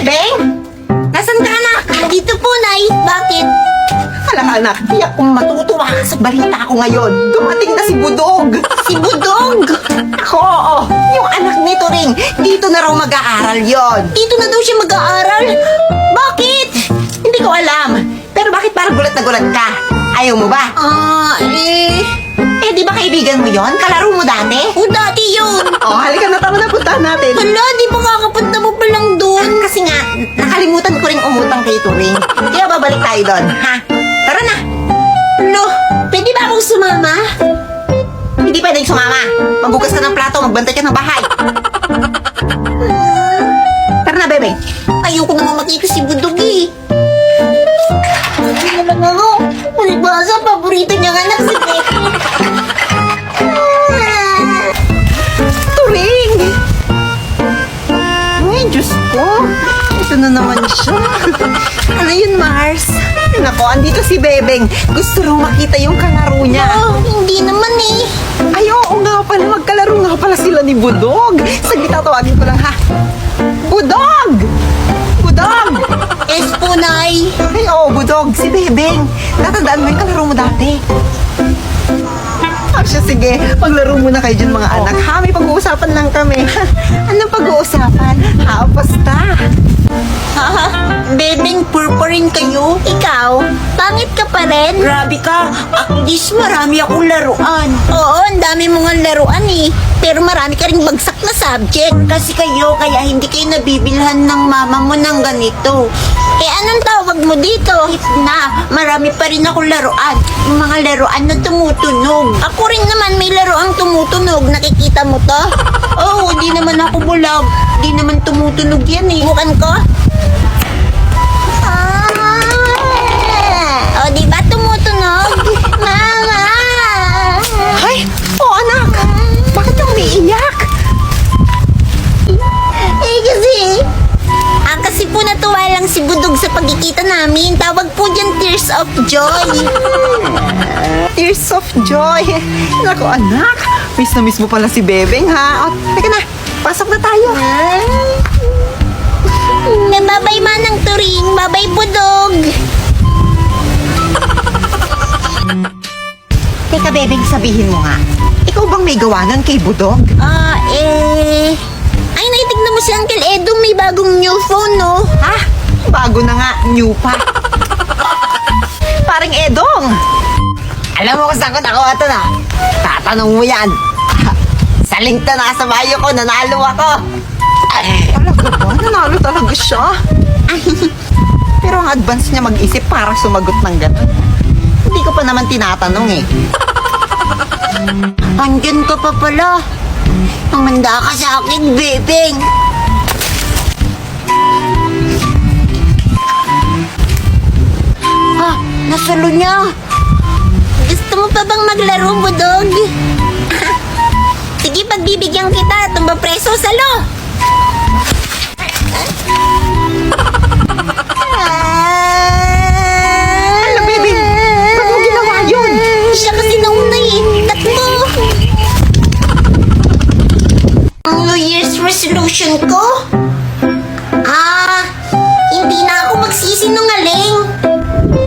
Bebeng? Nasaan ka, anak? Dito po, Nay. Bakit? Alam ka, anak, tiyak kong matutuwa ka sa balita ko ngayon. Dumating na si Budog. Si Budog! Ako, oo. Yung anak nito ring, dito na raw mag-aaral yon. Dito na daw siya mag-aaral. Bakit? Hindi ko alam. Pero bakit parang gulat na gulat ka? Ayaw mo ba? Eh, di ba kaibigan mo yon? Kalaro mo dati? O dati yun. Oh, halika na, tama na, puntahan natin. Hala, di ba kakapunta mo pa lang dun? Kasi nga, nakalimutan ko rin umutang kay Turing. Kaya babalik tayo doon, ha? Tara na. Lo, pwede ba akong sumama? Hindi pwedeng sumama. Magbukas ka ng plato, magbantay ka ng bahay. Tara na, bebe. Ayoko naman makita si Budog eh. Hindi naman ako. Palibasa, paborito niyang anak si Becky. Turing! Ay, Diyos ko. Ito na naman siya. Ano yun, Mars? Ay, nako, andito si Bebeng. Gusto raw makita yung kalaro niya. Oh, hindi naman eh. Ay, oo nga pala. Magkalaro nga pala sila ni Budog. Saglit, tatawagin ko lang, ha? Budog! Budog! Yes po, Nay. Ay, oo, Budog. Si Bebeng. Tatandaan mo yung kalaro mo dati. Siya, sige. Maglaro muna kayo dyan, mga anak. Ha, may pag-uusapan lang kami. Anong pag-uusapan? Ha, basta. Ha? Bebeng, purpurin kayo? Ikaw? Pangit ka pa rin? Grabe ka. At least marami akong laruan. Oo, ang dami mong laruan eh. Pero marami ka ring bagsak na subject. Kasi kayo, kaya hindi kayo nabibilhan ng mama mo ng ganito. Eh, anong tawag mo dito? Na, marami pa rin akong laruan. Yung mga laruan na tumutunog. Ako rin naman may laruang tumutunog. Nakikita mo to? Oo, di naman ako bulag. Di naman tumutunog yan eh. Bukan ko? O, di ba tumutunog? Mama! Ay, oh, anak. Bakit ka umiiyak? Kasi po natuwa lang si Budog sa pagkikita namin. Tawag po dyan Tears of Joy. Tears of joy. Naku, anak. Miss na miss mo pala si Bebeng, ha? O, teka na. Pasok na tayo. Babay manang Turing. Babay Budog. Teka, Bebeng, sabihin mo nga. Ikaw bang may gawa nun kay Budog? Ay, naitignan mo si Uncle Edo. May bagong new phone, no? Ha? Bago na nga, new pa. Paring Edong. Alam mo kung saan ko nakuha ito na? Tatanong mo yan. Sa link na nasa bayo ko, nanalo ako. Talaga ba? Nanalo talaga siya? Pero ang advance niya mag-isip para sumagot ng gano'n. Hindi ko pa naman tinatanong eh. Andyan ka pa pala. Mamanda ka sa akin, Bebeng. Nasalo niya. Gusto mo pa bang maglaro, Budog? Sige, pagbibigyan kita. Tumba preso, salo. Ano, Bebeng? Ba't mo ginawa yun? Siya kasi nauna eh. Takbo. Ang New Year's resolution ko? Hindi na ako magsisinungaling.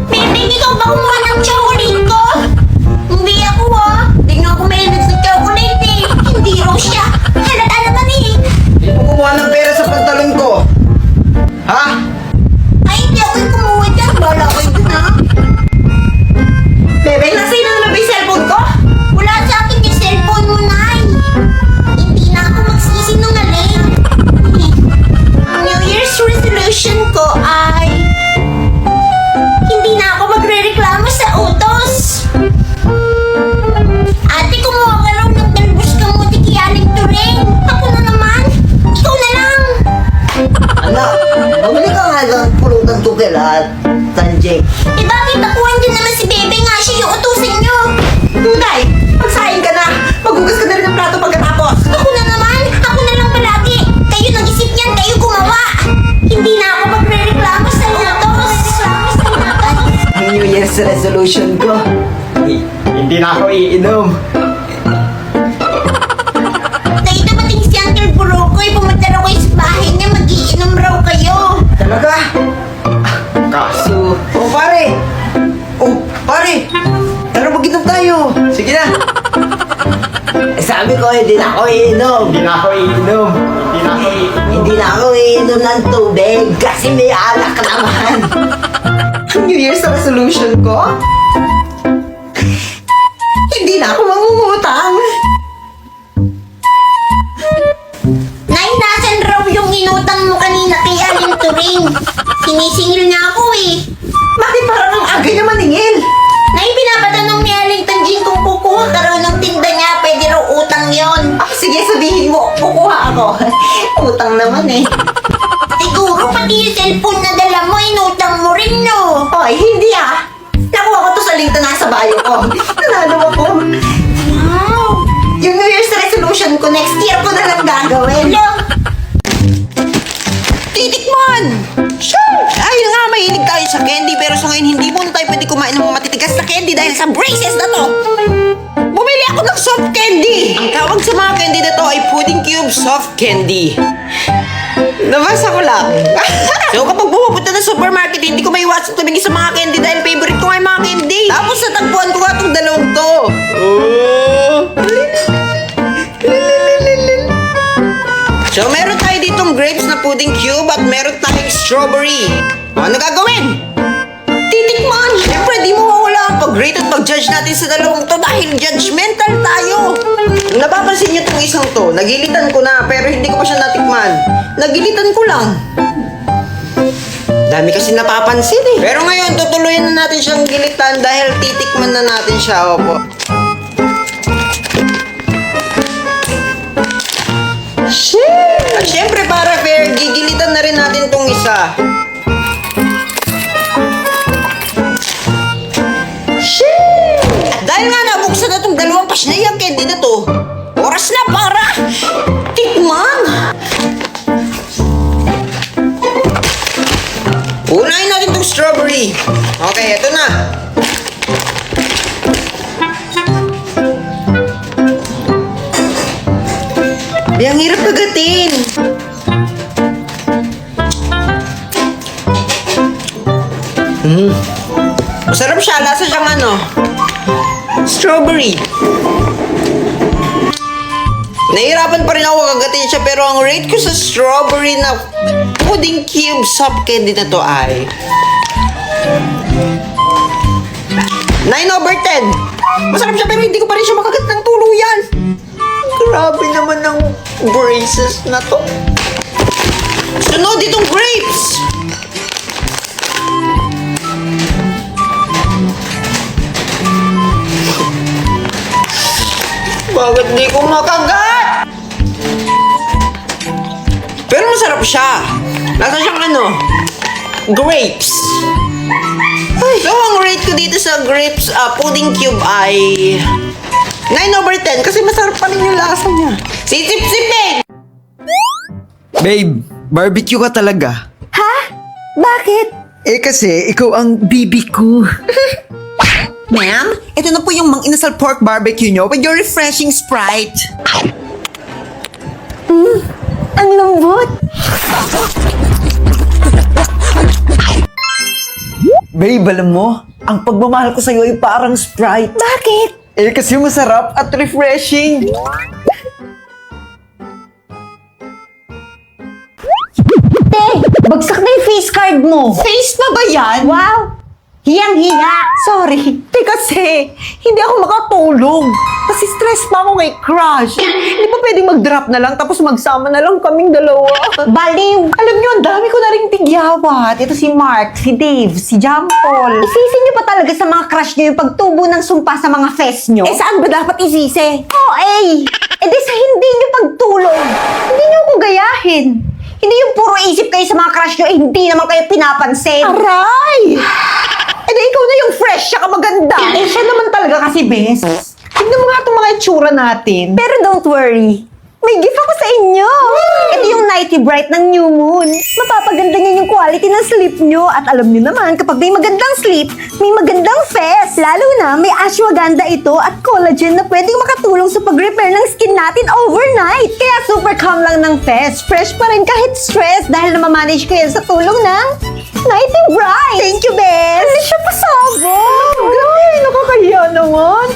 Bebeng, ikaw ba kumuha ng chocolate ko? Hindi ako Hindi nga ako mahilig sa chocolate eh. Hindi raw siya. Halata naman eh. Hindi mo kumuha ng pera sa pantalon ko. Ha? Ay, hindi ako yung kumuha dyan. Bala ko yun ha. Bebeng, nasa na naman yung cellphone ko? Wala sa akin yung cellphone mo, Nay. Hindi na ako magsisinungaling. Ang New Year's resolution ko ay hindi na ako magre-reklamo sa utos. Ate, kumuha ka raw ng talbos kamuti kay Aling Turing. Ako na naman. Ikaw na lang. Anak, bumili ka nga ng pulutan tukil at Sanjay. Eh bakit ako andyan naman si Bebe nga siya yung utusin nyo? Tunay, magsahin ka na. Maghugas ka na rin ng plato pagkatapos. Ako na naman. Ako na lang palagi. Kayo nag-isip niyan. Kayo gumawa. Hindi na ako magre-reklamo sa utos. Ang New Year's resolution ko. Hindi na ako iinom. Dahil dumating si Uncle Burokoy, pumunta raw kayo sa bahay niya, mag-iinom raw kayo. Talaga? Kaso... Oh, pare! Oh, pare! Tara, mag-inom tayo! Sige na! Sabi ko, hindi na ako iinom. Hindi na ako iinom. Hindi na ako iinom ng tubig kasi may alak naman. Ang New Year's resolution ko? Hindi na ako mangungutang. Nay, nasan raw yung inutang mo kanina kay Aling Turing? Sinisingil niya ako eh. Bakit parang ang aga niya maningil? Nay, pinapatanong ni Aling Tanjing kung kukuha ka raw ng tinda niya, pwede raw utang yon. Ah, sige, sabihin mo, kukuha ako. Utang naman eh. Siguro pati yung cellphone na dala mo, inutang mo rin, no? Hoy, hindi ah. Nakuha ko to sa link na nasa bio ko. Nanalo ako. Wow! Yung New Year's resolution ko, next year ko na lang gagawin. Hello? Titikman! Sure! Ay nga, mahilig tayo sa candy pero sa ngayon hindi mo tayo pwede kumain ng mga matitigas na candy dahil sa braces na to. Bumili ako ng soft candy! Ang tawag sa mga candy na to ay Pudding Cube Soft Candy. Nabasa ko lang. So kapag pumupunta na supermarket, hindi ko maiwasan tumingin sa mga candy dahil favorite ko nga yung mga candy. Tapos natagpuan ko nga itong dalawang to. So meron tayo ditong grapes na pudding cube at meron tayong strawberry. Ano gagawin? Titikman! Siyempre, di mo mawala ang pag-rate at pag-judge natin sa dalawang to dahil judgmental tayo. Kung napapansin niyo itong isang to, nagilitan ko na pero hindi ko pa siya natikman. Nagilitan ko lang. Dami kasi napapansin eh. Pero ngayon, tutuloyin na natin siyang gilitan dahil titikman na natin siya, opo. At syempre para fair, gigilitan na rin natin tong isa. At dahil nga nabuksan na tong dalawang pasnayang candy na to, oras na para tikman! Unahin natin tong strawberry. Okay, eto na. Ang hirap kagatin. Masarap siya. Lasa siyang ano, strawberry. Nahihirapan pa rin ako kagatin siya pero ang rate ko sa strawberry na pudding cube soft candy na to ay 9/10. Masarap siya pero hindi ko pa rin siya makagat ng tuluyan. Grabe naman ng braces na to. Sunod itong grapes. Bakit di ko makagat? Pero masarap siya. Lasa siyang ano, grapes. So, ang rate ko dito sa grapes pudding cube ay 9/10 kasi masarap pa rin yung lasa niya. Sisip-sipin! Babe, barbecue ka talaga. Ha? Bakit? Eh kasi, ikaw ang bibi ko. Ma'am, ito na po yung Mang Inasal Pork Barbecue nyo with your refreshing Sprite. Ang lambot. Babe, alam mo, ang pagmamahal ko sa'yo ay parang Sprite. Bakit? Eh kasi masarap at refreshing. Bagsak na yung face card mo. Face na ba yan? Wow! Hiyang-hiya! Sorry. Kasi, hindi ako makatulog. Kasi stress pa ako kay Crush. Hindi pa pwedeng mag-drop na lang tapos magsama na lang kaming dalawa. Baliw! Alam niyo, ang dami ko na ring tigyawat. Ito si Mark, si Dave, si John Paul. Isisi niyo pa talaga sa mga crush niyo yung pagtubo ng sumpa sa mga fest niyo? Eh, saan ba dapat isisi? Oh, eh di sa hindi niyo pagtulog. Hindi niyo ko gayahin. Hindi yung puro isip kayo sa mga crush niyo, eh hindi naman kayo pinapansin. Aray! Eh, di ikaw na yung fresh, siya ka maganda. Eh, siya naman talaga kasi best. Tignan mo nga itong mga itsura natin. Pero don't worry, May gift ako sa inyo! Ito yung Nighty Bright ng New Moon. Mapapaganda niya yung quality ng sleep nyo. At alam niyo naman, kapag may magandang sleep, may magandang fest. Lalo na, may ashwagandha ito at collagen na pwedeng makatulong sa pag-repair ng skin natin overnight. Kaya super calm lang ng fest. Fresh pa rin kahit stress dahil namamanage ko yan sa tulong ng Nighty Bright. Thank you, Bes! Ano siya pasabog? Grabe, nakakahiya naman.